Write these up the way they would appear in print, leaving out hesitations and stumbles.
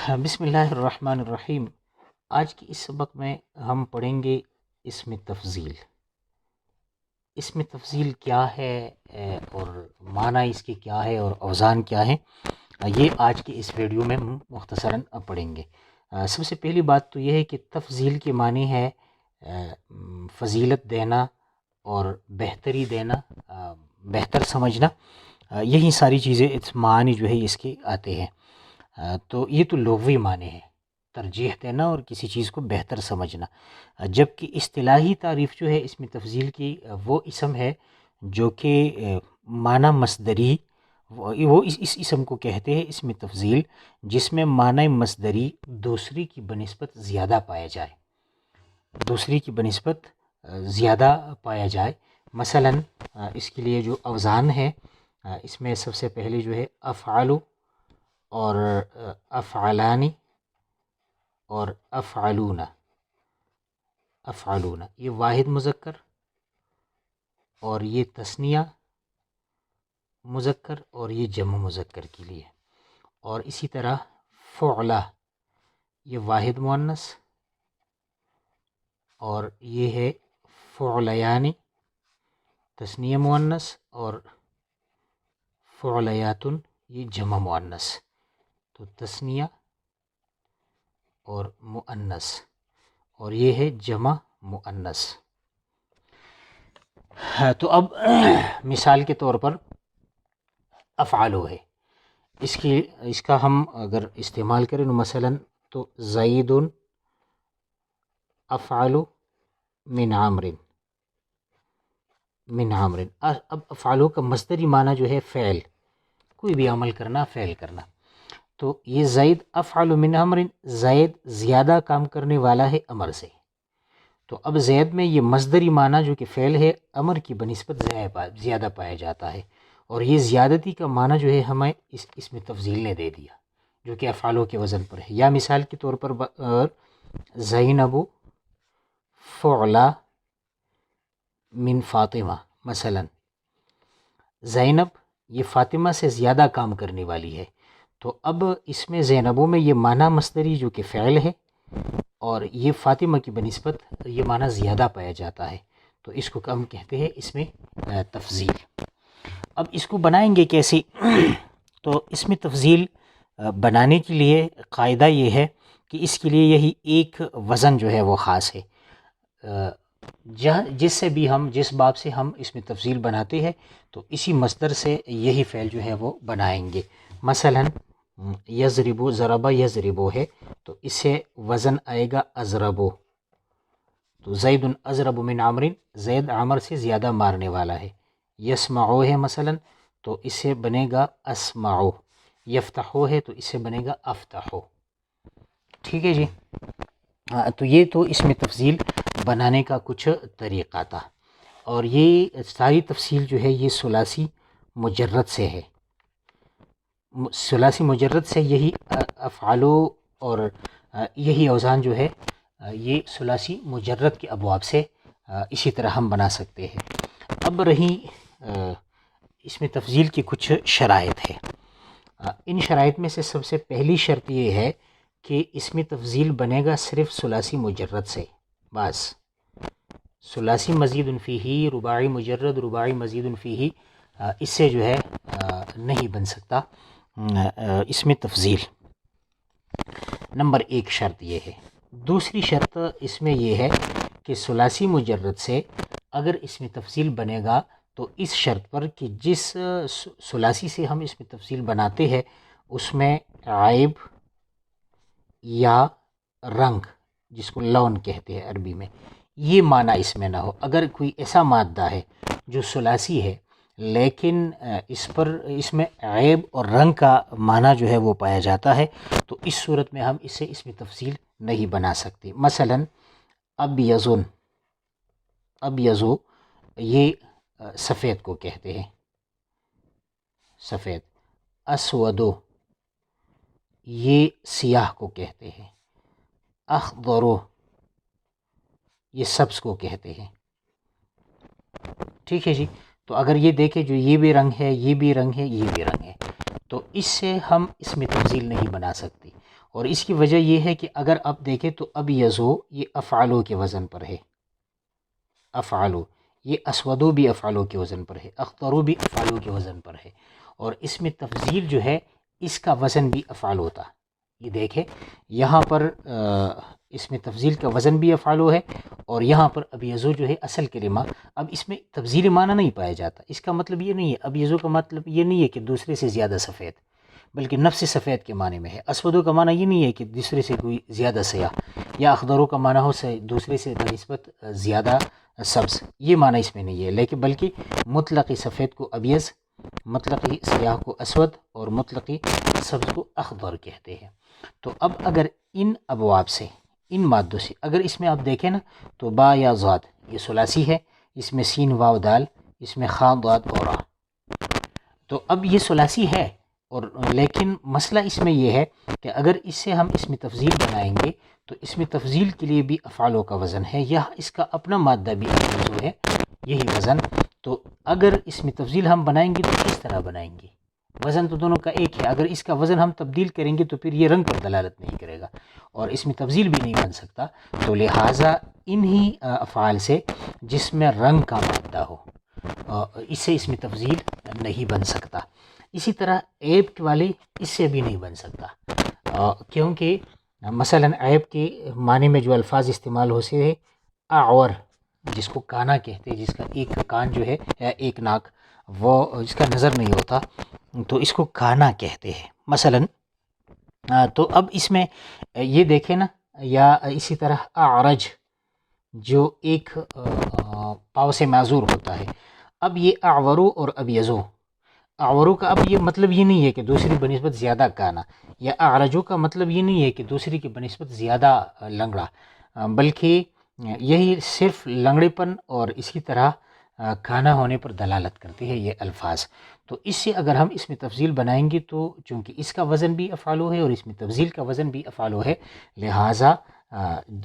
بسم اللہ الرحمن الرحیم۔ آج کی اس سبق میں ہم پڑھیں گے اسم تفضیل۔ اسم تفضیل کیا ہے اور معنی اس کے کیا ہے اور اوزان کیا ہے، یہ آج کی اس ویڈیو میں مختصراً پڑھیں گے۔ سب سے پہلی بات تو یہ ہے کہ تفضیل کے معنی ہے فضیلت دینا اور بہتری دینا، بہتر سمجھنا۔ یہی ساری چیزیں معنی جو ہے اس کے آتے ہیں۔ تو یہ تو لغوی معنی ہے، ترجیح دینا اور کسی چیز کو بہتر سمجھنا۔ جبکہ اصطلاحی تعریف جو ہے اسم تفضیل کی، وہ اسم ہے جو کہ معنی مصدری، وہ اس اسم کو کہتے ہیں اسم تفضیل، جس میں معنی مصدری دوسری کی بنسبت زیادہ پایا جائے، دوسری کی بنسبت زیادہ پایا جائے۔ مثلاً اس کے لیے جو اوزان ہے، اس میں سب سے پہلے جو ہے افعال اور افعلانی اور افعلون، افعلون یہ واحد مذکر اور یہ تثنیہ مذکر اور یہ جمع مذکر کے لیے۔ اور اسی طرح فعلہ یہ واحد مؤنث اور یہ ہے فعلیانی تثنیہ مؤنث اور فعلیاتن یہ جمع مؤنث۔ تو تثنیہ اور مؤنث اور یہ ہے جمع مؤنث۔ تو اب مثال کے طور پر افعالو ہے، اس کا ہم اگر استعمال کریں مثلاً تو زید افعل من عمر، من عمر۔ اب افعالو کا مصدری معنی جو ہے فعل، کوئی بھی عمل کرنا، فعل کرنا۔ تو یہ زید افعل من عمر، زید زیادہ کام کرنے والا ہے عمر سے۔ تو اب زید میں یہ مصدری معنی جو کہ فعل ہے، عمر کی بنسبت زیادہ پایا جاتا ہے، اور یہ زیادتی کا معنی جو ہے ہمیں اس میں تفضیل نے دے دیا، جو کہ افعالوں کے وزن پر ہے۔ یا مثال کے طور پر زینب فعلا من فاطمہ، مثلا زینب یہ فاطمہ سے زیادہ کام کرنے والی ہے۔ تو اب اس میں زینبوں میں یہ معنی مصدری جو کہ فعل ہے، اور یہ فاطمہ کی بنسبت یہ معنی زیادہ پایا جاتا ہے، تو اس کو ہم کہتے ہیں اس میں تفضیل۔ اب اس کو بنائیں گے کیسے؟ تو اس میں تفضیل بنانے کے لیے قاعدہ یہ ہے کہ اس کے لیے یہی ایک وزن جو ہے وہ خاص ہے، جس سے بھی ہم، جس باب سے ہم اس میں تفضیل بناتے ہیں، تو اسی مصدر سے یہی فعل جو ہے وہ بنائیں گے۔ مثلاً یضربو، ضربہ یضربو ہے، تو اس سے وزن آئے گا ازربو۔ تو زید ازرب من عمر، زید عمر سے زیادہ مارنے والا ہے۔ یسمعو ہے مثلاً، تو اس سے بنے گا اسمعو۔ یفتحو ہے، تو اس سے بنے گا افتحو۔ ٹھیک ہے جی۔ تو یہ تو اس میں تفضیل بنانے کا کچھ طریقہ تھا، اور یہ ساری تفصیل جو ہے یہ ثلاثی مجرد سے ہے۔ ثلاثی مجرد سے یہی افعالو اور یہی اوزان جو ہے یہ ثلاثی مجرد کے ابواب سے اسی طرح ہم بنا سکتے ہیں۔ اب رہی اس میں تفضیل کی کچھ شرائط ہے۔ ان شرائط میں سے سب سے پہلی شرط یہ ہے کہ اس میں تفضیل بنے گا صرف ثلاثی مجرد سے، بس۔ ثلاثی مزید فیہ، رباعی مجرد، رباعی مزید فیہ، اس سے جو ہے نہیں بن سکتا اس میں تفضیل۔ نمبر ایک شرط یہ ہے۔ دوسری شرط اس میں یہ ہے کہ ثلاثی مجرد سے اگر اس میں تفضیل بنے گا تو اس شرط پر کہ جس ثلاثی سے ہم اس میں تفضیل بناتے ہیں اس میں عیب یا رنگ، جس کو لون کہتے ہیں عربی میں، یہ معنی اس میں نہ ہو۔ اگر کوئی ایسا مادہ ہے جو ثلاثی ہے لیکن اس میں عیب اور رنگ کا معنی جو ہے وہ پایا جاتا ہے، تو اس صورت میں ہم اسے اس میں تفصیل نہیں بنا سکتے۔ مثلا ابیضن، ابیضو یہ سفید کو کہتے ہیں، سفید۔ اسودو یہ سیاہ کو کہتے ہیں۔ اخضرو یہ سبز کو کہتے ہیں۔ ٹھیک ہے جی۔ تو اگر یہ دیکھیں جو یہ بھی رنگ ہے، یہ بھی رنگ ہے، یہ بھی رنگ ہے، تو اس سے ہم اس میں تفضیل نہیں بنا سکتے۔ اور اس کی وجہ یہ ہے کہ اگر آپ دیکھیں تو ابیضو یہ افعلو کے وزن پر ہے، افعلو، یہ اسودو بھی افعلو کے وزن پر ہے، اخترو بھی افعلو کے وزن پر ہے، اور اس میں تفضیل جو ہے اس کا وزن بھی افعال ہوتا. یہ دیکھیں یہاں پر اس میں تفضیل کا وزن بھی افعالو ہے، اور یہاں پر ابیضو جو ہے اصل کلمہ. اب اس میں تفضیل معنی نہیں پایا جاتا. اس کا مطلب یہ نہیں ہے، ابیضو کا مطلب یہ نہیں ہے کہ دوسرے سے زیادہ سفید، بلکہ نفس سفید کے معنی میں ہے. اسودو کا معنی یہ نہیں ہے کہ دوسرے سے کوئی زیادہ سیاہ، یا اخضرو کا معنی ہو سے دوسرے سے بنسبت زیادہ سبز، یہ معنی اس میں نہیں ہے، لیکن بلکہ مطلقی سفید کو ابیض، مطلقی سیاہ کو اسود، اور مطلقی سبز کو اخضر کہتے ہیں. تو اب اگر ان ابواب سے، ان مادوں سے، اگر اس میں آپ دیکھیں نا تو با یا ضاد یہ ثلاثی ہے، اس میں سین واو دال، اس میں خا ضاد اور را. تو اب یہ ثلاثی ہے، اور لیکن مسئلہ اس میں یہ ہے کہ اگر اس سے ہم اس میں تفضیل بنائیں گے تو اس میں تفضیل کے لیے بھی افعالوں کا وزن ہے، یا اس کا اپنا مادہ بھی جو ہے یہی وزن. تو اگر اس میں تفضیل ہم بنائیں گے تو کس طرح بنائیں گے؟ وزن تو دونوں کا ایک ہے، اگر اس کا وزن ہم تبدیل کریں گے تو پھر یہ رنگ پر دلالت نہیں کرے گا، اور اس میں تفضیل بھی نہیں بن سکتا. تو لہٰذا انہی افعال سے جس میں رنگ کا مادہ ہو، اس میں تفضیل نہیں بن سکتا. اسی طرح عیب والے اس سے بھی نہیں بن سکتا، کیونکہ مثلا عیب کے معنی میں جو الفاظ استعمال ہوتے ہیں، اعور جس کو کانا کہتے ہیں، جس کا ایک کان جو ہے یا ایک ناک وہ اس کا نظر نہیں ہوتا، تو اس کو کانا کہتے ہیں مثلا. تو اب اس میں یہ دیکھیں نا، یا اسی طرح اعرج جو ایک پاؤ سے معذور ہوتا ہے. اب یہ اعورو اور ابیضو، اعورو کا اب یہ مطلب یہ نہیں ہے کہ دوسری بنسبت زیادہ کانا، یا اعرجو کا مطلب یہ نہیں ہے کہ دوسری کی بنسبت زیادہ لنگڑا، بلکہ یہی صرف لنگڑے پن اور اسی طرح کانا ہونے پر دلالت کرتے ہیں یہ الفاظ. تو اس سے اگر ہم اس میں تفضیل بنائیں گے تو چونکہ اس کا وزن بھی افعالو ہے اور اس میں تفضیل کا وزن بھی افعالو ہے، لہٰذا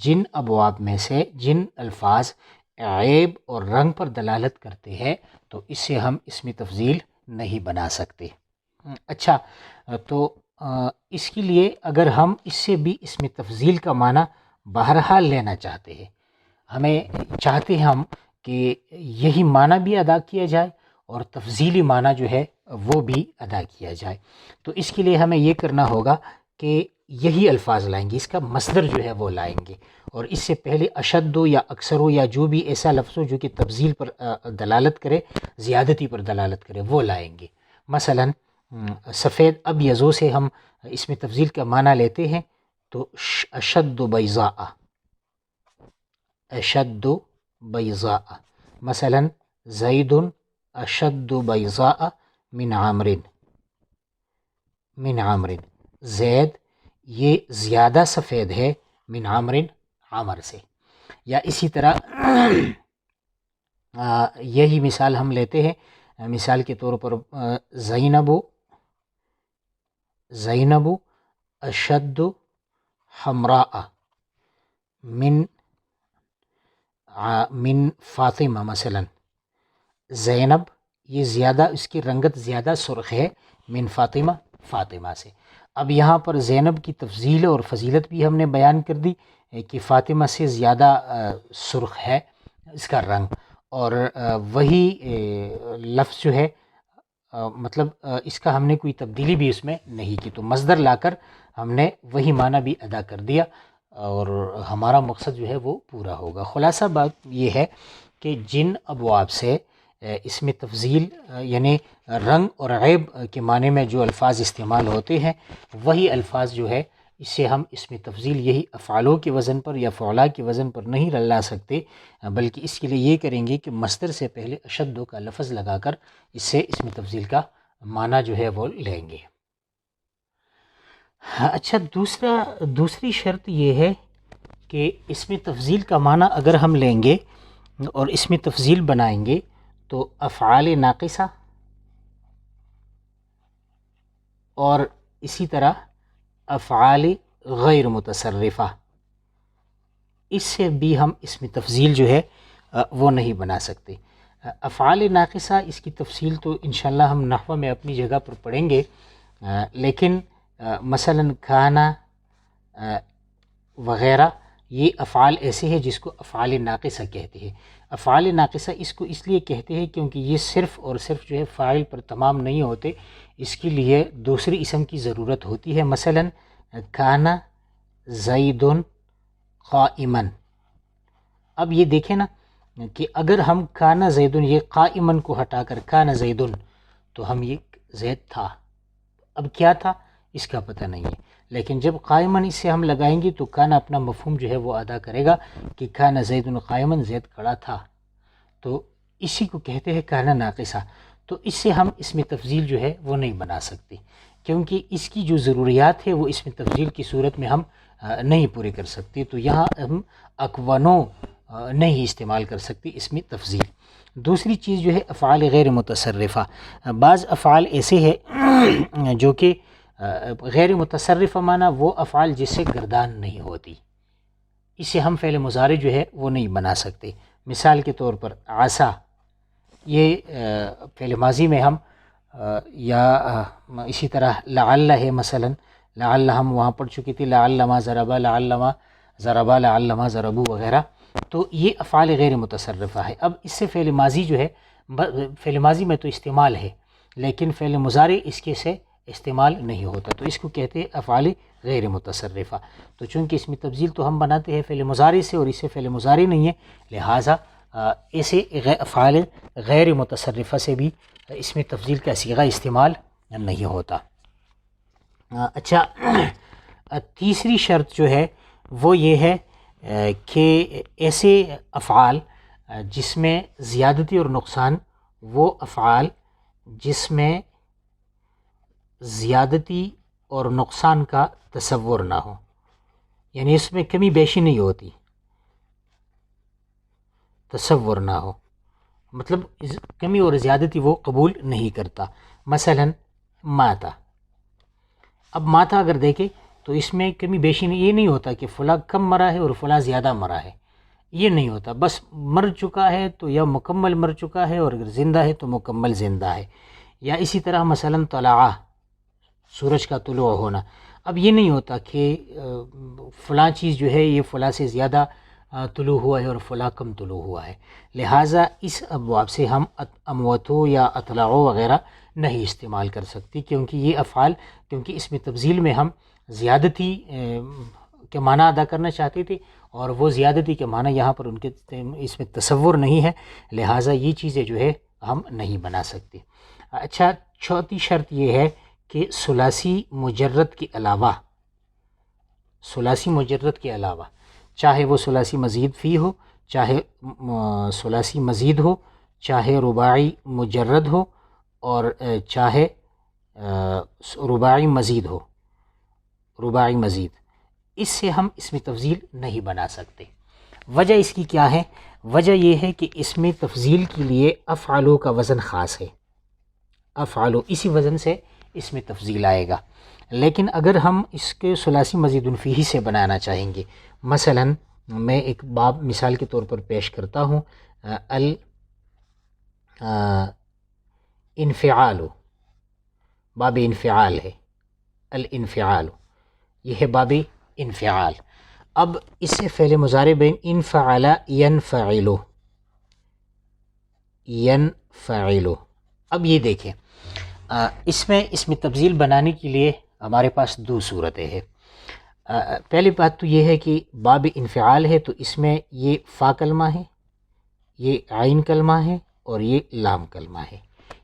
جن ابواب میں سے جن الفاظ عیب اور رنگ پر دلالت کرتے ہیں تو اس سے ہم اس میں تفضیل نہیں بنا سکتے. اچھا، تو اس کے لیے اگر ہم اس سے بھی اس میں تفضیل کا معنی بہرحال لینا چاہتے ہیں، ہمیں چاہتے ہیں ہم کہ یہی معنی بھی ادا کیا جائے اور تفضیلی معنی جو ہے وہ بھی ادا کیا جائے، تو اس کے لیے ہمیں یہ کرنا ہوگا کہ یہی الفاظ لائیں گے، اس کا مصدر جو ہے وہ لائیں گے، اور اس سے پہلے اشدو یا اکثرو یا جو بھی ایسا لفظ ہو جو کہ تفضیل پر دلالت کرے، زیادتی پر دلالت کرے، وہ لائیں گے. مثلا سفید ابیضو سے ہم اس میں تفضیل کا معنی لیتے ہیں تو اشد بیضاء، اشد بیضاء. مثلا زید اشد بیضاء من عامر، من عامر، زید یہ زیادہ سفید ہے من عامر، عامر سے. یا اسی طرح یہی مثال ہم لیتے ہیں، مثال کے طور پر زینب، زینب اشد حمراء من فاطمہ. مثلا زینب یہ زیادہ، اس کی رنگت زیادہ سرخ ہے من فاطمہ، فاطمہ سے. اب یہاں پر زینب کی تفضیل اور فضیلت بھی ہم نے بیان کر دی کہ فاطمہ سے زیادہ سرخ ہے اس کا رنگ، اور وہی لفظ جو ہے مطلب اس کا ہم نے کوئی تبدیلی بھی اس میں نہیں کی، تو مصدر لا کر ہم نے وہی معنی بھی ادا کر دیا اور ہمارا مقصد جو ہے وہ پورا ہوگا. خلاصہ بات یہ ہے کہ جن ابواب سے اس میں تفضیل یعنی رنگ اور عیب کے معنی میں جو الفاظ استعمال ہوتے ہیں، وہی الفاظ جو ہے اس سے ہم اس میں تفضیل یہی افعالوں کے وزن پر یا فعلا کے وزن پر نہیں لا سکتے، بلکہ اس کے لیے یہ کریں گے کہ مصدر سے پہلے اشدو کا لفظ لگا کر اس سے اس میں تفضیل کا معنی جو ہے وہ لیں گے. اچھا، دوسری شرط یہ ہے کہ اس میں تفضیل کا معنی اگر ہم لیں گے اور اس میں تفضیل بنائیں گے تو افعال ناقصہ اور اسی طرح افعال غیر متصرفہ، اس سے بھی ہم اس میں تفضیل جو ہے وہ نہیں بنا سکتے. افعال ناقصہ اس کی تفصیل تو انشاءاللہ ہم نحو میں اپنی جگہ پر پڑھیں گے، لیکن مثلا کھانا وغیرہ یہ افعال ایسے ہیں جس کو افعال ناقصہ کہتے ہیں۔ افعال ناقصہ اس کو اس لیے کہتے ہیں کیونکہ یہ صرف اور صرف جو ہے فاعل پر تمام نہیں ہوتے، اس کے لیے دوسری اسم کی ضرورت ہوتی ہے۔ مثلا کانا زید قائما، اب یہ دیکھیں نا کہ اگر ہم کانا زیدن یہ قائمن کو ہٹا کر کانا زیدن تو ہم یہ زید تھا، اب کیا تھا اس کا پتہ نہیں ہے، لیکن جب قائمن اس سے ہم لگائیں گے تو کانا اپنا مفہوم جو ہے وہ ادا کرے گا کہ کانا زیدن قائمن، زید کھڑا تھا، تو اسی کو کہتے ہیں کانا ناقصہ۔ تو اس سے ہم اسم تفضیل جو ہے وہ نہیں بنا سکتے، کیونکہ اس کی جو ضروریات ہے وہ اسم تفضیل کی صورت میں ہم نہیں پوری کر سکتے، تو یہاں ہم اکونو نہیں استعمال کر سکتے اسم تفضیل۔ دوسری چیز جو ہے افعال غیر متصرفہ، بعض افعال ایسے ہیں جو کہ غیر متصرفہ معنی وہ افعال جس سے گردان نہیں ہوتی، اسے ہم فعل مضارع جو ہے وہ نہیں بنا سکتے۔ مثال کے طور پر عسا، یہ فعل ماضی میں ہم یا اسی طرح لعل ہے، مثلا لعل ہم وہاں پڑھ چکے تھے، لعل ما ضربا، لعل ما ضربا، لعل ما ضربو وغیرہ، تو یہ افعال غیر متصرفہ ہے۔ اب اس سے فعل ماضی جو ہے، فعل ماضی میں تو استعمال ہے لیکن فعل مضارع اس کے سے استعمال نہیں ہوتا، تو اس کو کہتے ہیں افعال غیر متصرفہ۔ تو چونکہ اسم تفضیل تو ہم بناتے ہیں فعل مضارع سے اور اسے فعل مضارع نہیں ہے، لہٰذا ایسے افعال غیر متصرفہ سے بھی اسم تفضیل کا صیغہ استعمال نہیں ہوتا۔ اچھا، تیسری شرط جو ہے وہ یہ ہے کہ ایسے افعال جس میں زیادتی اور نقصان، وہ افعال جس میں زیادتی اور نقصان کا تصور نہ ہو، یعنی اس میں کمی بیشی نہیں ہوتی، تصور نہ ہو، مطلب کمی اور زیادتی وہ قبول نہیں کرتا۔ مثلا ماتا، اب ماتا اگر دیکھیں تو اس میں کمی بیشی نہیں، یہ نہیں ہوتا کہ فلاں کم مرا ہے اور فلاں زیادہ مرا ہے، یہ نہیں ہوتا، بس مر چکا ہے تو یا مکمل مر چکا ہے اور اگر زندہ ہے تو مکمل زندہ ہے۔ یا اسی طرح مثلا طلع، سورج کا طلوع ہونا، اب یہ نہیں ہوتا کہ فلاں چیز جو ہے یہ فلاں سے زیادہ طلوع ہوا ہے اور فلاں کم طلوع ہوا ہے، لہٰذا اس ابواب سے ہم اموتو یا اطلعو وغیرہ نہیں استعمال کر سکتی، کیونکہ یہ افعال، کیونکہ اس میں تفضیل میں ہم زیادتی کے معنی ادا کرنا چاہتے تھے اور وہ زیادتی کے معنی یہاں پر ان کے اس میں تصور نہیں ہے، لہٰذا یہ چیزیں جو ہے ہم نہیں بنا سکتے۔ اچھا، چوتھی شرط یہ ہے کہ ثلاثی مجرد کے علاوہ، ثلاثی مجرد کے علاوہ، چاہے وہ ثلاثی مزید فی ہو، چاہے ثلاثی مزید ہو، چاہے رباعی مجرد ہو، اور چاہے رباعی مزید ہو، رباعی مزید، اس سے ہم اسم تفضیل نہیں بنا سکتے۔ وجہ اس کی کیا ہے؟ وجہ یہ ہے کہ اسم تفضیل کے لیے افعلو کا وزن خاص ہے، افعلو اسی وزن سے اسم تفضیل آئے گا، لیکن اگر ہم اس کے ثلاثی مزید فیہ سے بنانا چاہیں گے، مثلا میں ایک باب مثال کے طور پر پیش کرتا ہوں، الانفعال، باب انفعال ہے، الانفعال یہ ہے باب انفعال۔ اب اس سے فعل مضارع بین انفعل ینفعل، ینفعل، اب یہ دیکھیں اس میں اسم تفضیل بنانے کے لیے ہمارے پاس دو صورتیں ہیں۔ پہلی بات تو یہ ہے کہ باب انفعال ہے تو اس میں یہ فا کلمہ ہے، یہ عین کلمہ ہے اور یہ لام کلمہ ہے،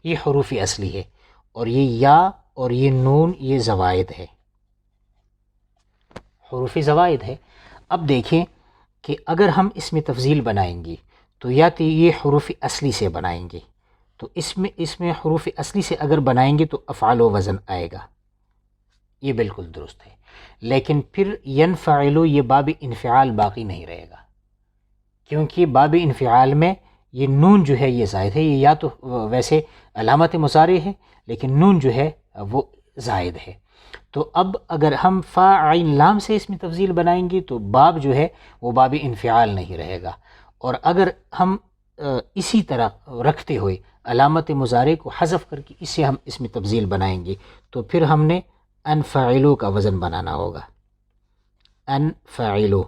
یہ حروف اصلی ہے، اور یہ یا اور یہ نون یہ زوائد ہے، حروف زوائد ہے۔ اب دیکھیں کہ اگر ہم اسم تفضیل بنائیں گے تو یا تو یہ حروف اصلی سے بنائیں گے، تو اس میں حروف اصلی سے اگر بنائیں گے تو افعال و وزن آئے گا، یہ بالکل درست ہے، لیکن پھر ینفعلو یہ باب انفعال باقی نہیں رہے گا، کیونکہ باب انفعال میں یہ نون جو ہے یہ زائد ہے، یہ یا تو ویسے علامت مضارع ہے لیکن نون جو ہے وہ زائد ہے، تو اب اگر ہم فا عین لام سے اسم تفضیل بنائیں گے تو باب جو ہے وہ باب انفعال نہیں رہے گا، اور اگر ہم اسی طرح رکھتے ہوئے علامت مضارع کو حذف کر کے اس سے ہم اسم تفضیل بنائیں گے تو پھر ہم نے انفعلو کا وزن بنانا ہوگا، انفعلو،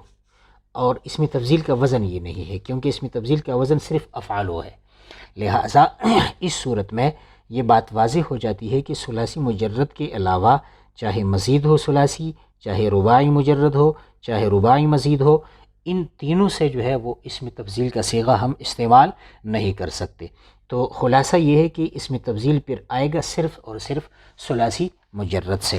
اور اسم تفضیل کا وزن یہ نہیں ہے، کیونکہ اسم تفضیل کا وزن صرف افعالو ہے، لہٰذا اس صورت میں یہ بات واضح ہو جاتی ہے کہ ثلاثی مجرد کے علاوہ چاہے مزید ہو ثلاثی، چاہے رباعی مجرد ہو، چاہے رباعی مزید ہو، ان تینوں سے جو ہے وہ اسم تفضیل کا صیغہ ہم استعمال نہیں کر سکتے۔ تو خلاصہ یہ ہے کہ اسم تفضیل پھر آئے گا صرف اور صرف ثلاثی مجرد سے۔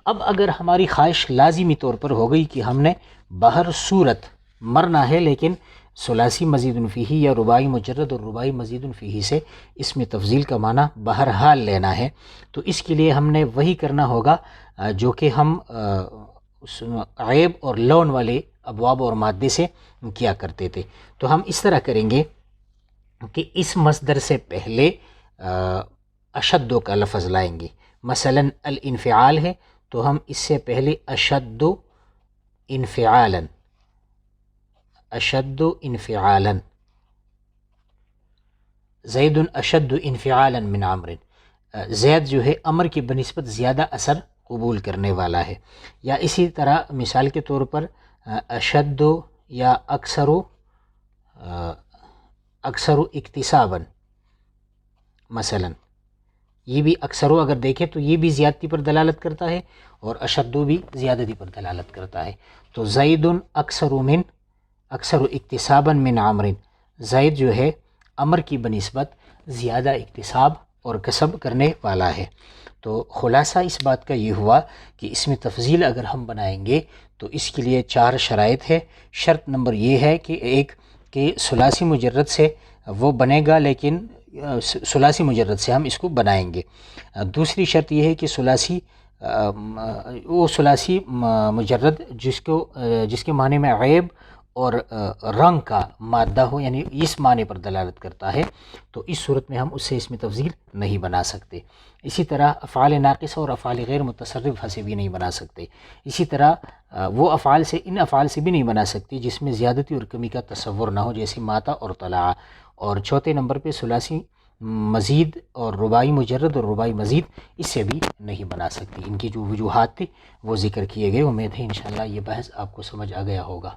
اب اگر ہماری خواہش لازمی طور پر ہو گئی کہ ہم نے بہر صورت مرنا ہے، لیکن ثلاثی مزید فیہ یا رباعی مجرد اور رباعی مزید فیہ سے اسم تفضیل کا معنی بہرحال لینا ہے، تو اس کے لیے ہم نے وہی کرنا ہوگا جو کہ ہم عیب اور لون والے ابواب اور مادے سے کیا کرتے تھے۔ تو ہم اس طرح کریں گے کہ اس مصدر سے پہلے اشدو کا لفظ لائیں گے، مثلا الانفعال ہے تو ہم اس سے پہلے اشد انفعالا، اشد انفعالا، زید اشد انفعالا من عمر، زید جو ہے عمر کی بنسبت زیادہ اثر قبول کرنے والا ہے۔ یا اسی طرح مثال کے طور پر اشد یا اکثر اکتسابا، مثلا یہ بھی اکثر اگر دیکھیں تو یہ بھی زیادتی پر دلالت کرتا ہے اور اشدو بھی زیادتی پر دلالت کرتا ہے۔ تو زید اکثر اکتسابا من عمر، زید جو ہے عمر کی بنسبت زیادہ اکتساب اور کسب کرنے والا ہے۔ تو خلاصہ اس بات کا یہ ہوا کہ اسم تفضیل اگر ہم بنائیں گے تو اس کے لیے 4 شرائط ہے۔ شرط نمبر یہ ہے کہ ایک کہ ثلاثی مجرد سے وہ بنے گا، لیکن ثلاثی مجرد سے ہم اس کو بنائیں گے۔ دوسری شرط یہ ہے کہ وہ ثلاثی مجرد جس کے معنی میں عیب اور رنگ کا مادہ ہو، یعنی اس معنی پر دلالت کرتا ہے، تو اس صورت میں ہم اس سے اسم تفضیل نہیں بنا سکتے۔ اسی طرح افعال ناقصہ اور افعال غیر متصرفہ سے بھی نہیں بنا سکتے۔ اسی طرح وہ افعال سے ان افعال سے بھی نہیں بنا سکتے جس میں زیادتی اور کمی کا تصور نہ ہو، جیسے ماتا اور طلع۔ اور چوتھے نمبر پہ ثلاثی مزید اور رباعی مجرد اور رباعی مزید اس سے بھی نہیں بنا سکتی۔ ان کی جو وجوہات تھی وہ ذکر کیے گئے۔ امید ہے انشاءاللہ یہ بحث آپ کو سمجھ آ گیا ہوگا۔